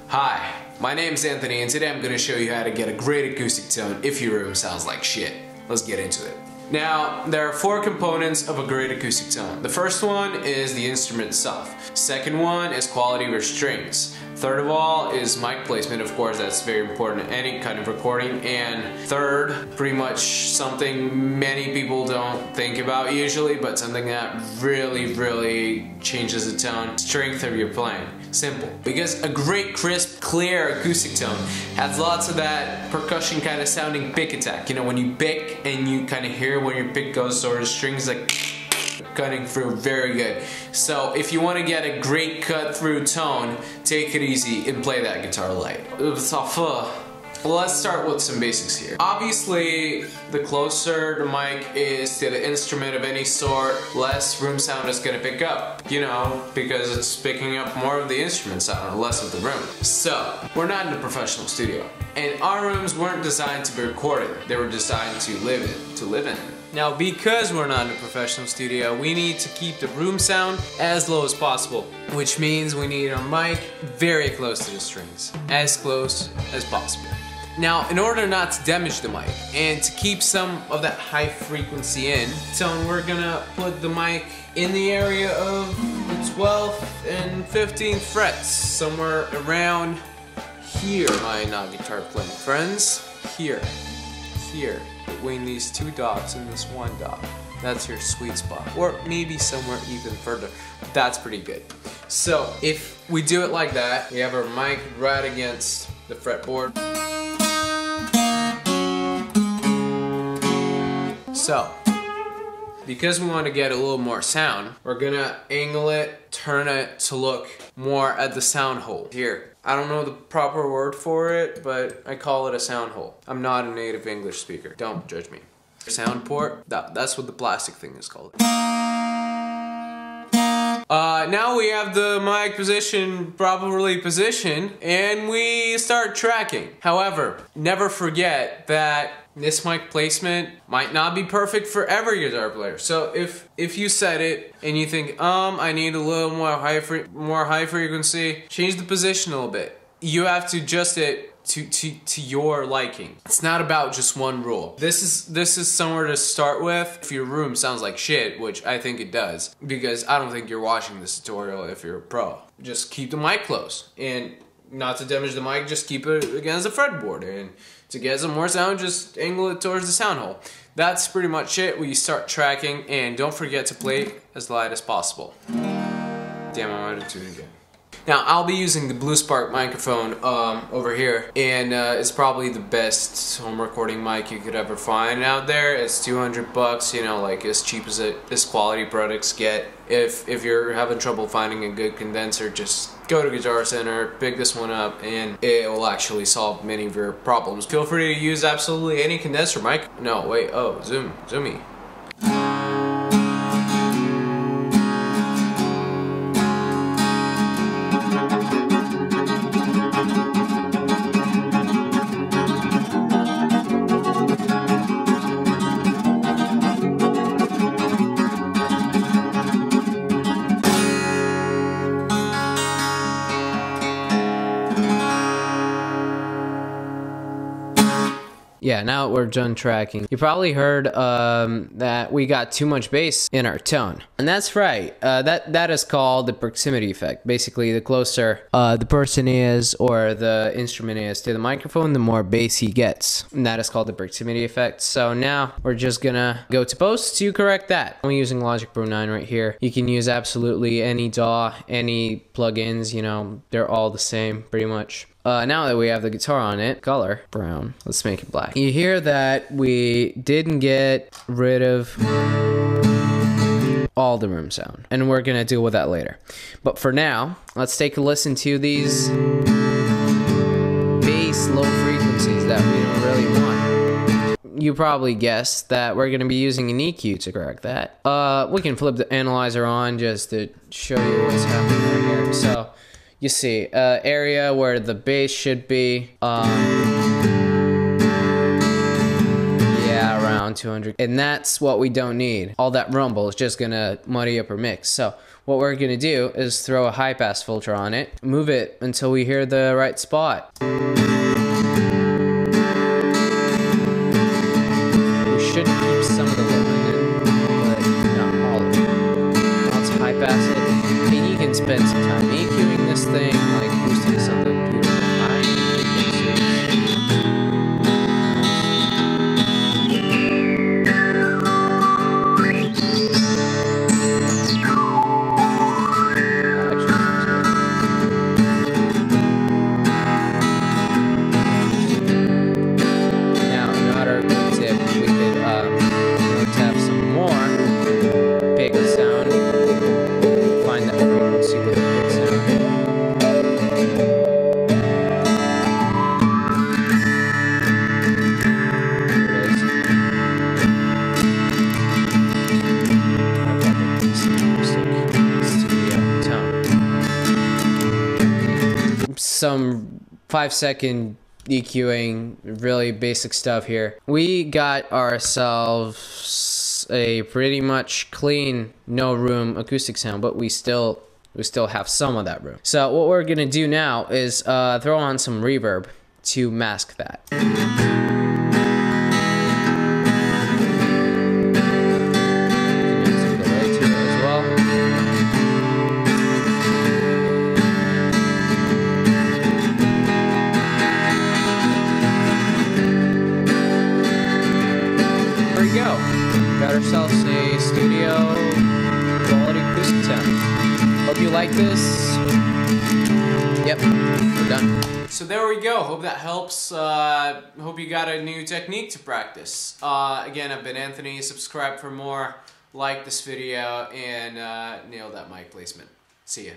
Hi, my name is Anthony and today I'm going to show you how to get a great acoustic tone if your room sounds like shit. Let's get into it. Now, there are 4 components of a great acoustic tone. The first one is the instrument itself. Second one is quality of your strings. Third of all is mic placement, of course, that's very important in any kind of recording. And third, pretty much something many people don't think about usually, but something that really changes the tone, strength of your playing. Simple. Because a great, crisp, clear acoustic tone has lots of that percussion kind of sounding pick attack. You know, when you pick and you kind of hear when your pick goes, or the strings like cutting through, very good. So if you want to get a great cut through tone, take it easy and play that guitar light. Well, let's start with some basics here. Obviously, the closer the mic is to the instrument of any sort, less room sound is gonna pick up. You know, because it's picking up more of the instrument sound, less of the room. So, we're not in a professional studio. And our rooms weren't designed to be recorded. They were designed to live in. Now, because we're not in a professional studio, we need to keep the room sound as low as possible, which means we need our mic very close to the strings, as close as possible. Now, in order not to damage the mic and to keep some of that high frequency in tone, we're gonna put the mic in the area of the 12th and 15th frets, somewhere around here, my non-guitar playing friends. Here, between these 2 dots and this 1 dot. That's your sweet spot. Or maybe somewhere even further. That's pretty good. So, if we do it like that, we have our mic right against the fretboard. So, because we want to get a little more sound, we're gonna angle it, turn it to look more at the sound hole. Here, I don't know the proper word for it, but I call it a sound hole. I'm not a native English speaker, don't judge me. Sound port, that's what the plastic thing is called. Now we have the mic position properly positioned and we start tracking. However, never forget that this mic placement might not be perfect for every guitar player. So if you set it and you think, I need a little more high frequency, change the position a little bit. You have to adjust it to your liking. It's not about just one rule. This is somewhere to start with. If your room sounds like shit, which I think it does, because I don't think you're watching this tutorial if you're a pro. Just keep the mic close, and not to damage the mic, just keep it against the fretboard, and to get some more sound, just angle it towards the sound hole. That's pretty much it. We start tracking, and don't forget to play as light as possible. Damn, I might have tuned again. Now, I'll be using the Blue Spark microphone over here, and it's probably the best home recording mic you could ever find out there. It's 200 bucks, you know, like as cheap as this quality products get. If you're having trouble finding a good condenser, just go to Guitar Center, pick this one up, and it will actually solve many of your problems. Feel free to use absolutely any condenser mic. No, wait, oh, zoomy. Yeah, now we're done tracking. You probably heard that we got too much bass in our tone. And that's right. That is called the proximity effect. Basically, the closer the person is or the instrument is to the microphone, the more bass he gets. And that is called the proximity effect. So now we're just gonna go to post to correct that. I'm using Logic Pro 9 right here. You can use absolutely any DAW, any plugins, you know, they're all the same pretty much. Now that we have the guitar on it, color, brown, let's make it black. You hear that we didn't get rid of all the room sound, and we're gonna deal with that later. But for now, let's take a listen to these bass low frequencies that we don't really want. You probably guessed that we're gonna be using an EQ to correct that. We can flip the analyzer on just to show you what's happening right here. So, you see, area where the bass should be, yeah, around 200, and that's what we don't need. All that rumble is just gonna muddy up our mix. So what we're gonna do is throw a high pass filter on it, move it until we hear the right spot. We should keep some of the low end in, but not all of it. Let's high pass it, and you can spend some time EQing this thing, like boosting something beautiful high. Some 5-second EQing, really basic stuff here. We got ourselves a pretty much clean, no room acoustic sound, but we still have some of that room. So what we're gonna do now is throw on some reverb to mask that. Got ourselves a studio quality acoustic sound. Hope you like this. Yep, we're done. So there we go. Hope that helps. Hope you got a new technique to practice. Again, I've been Anthony. Subscribe for more. Like this video and nail that mic placement. See ya.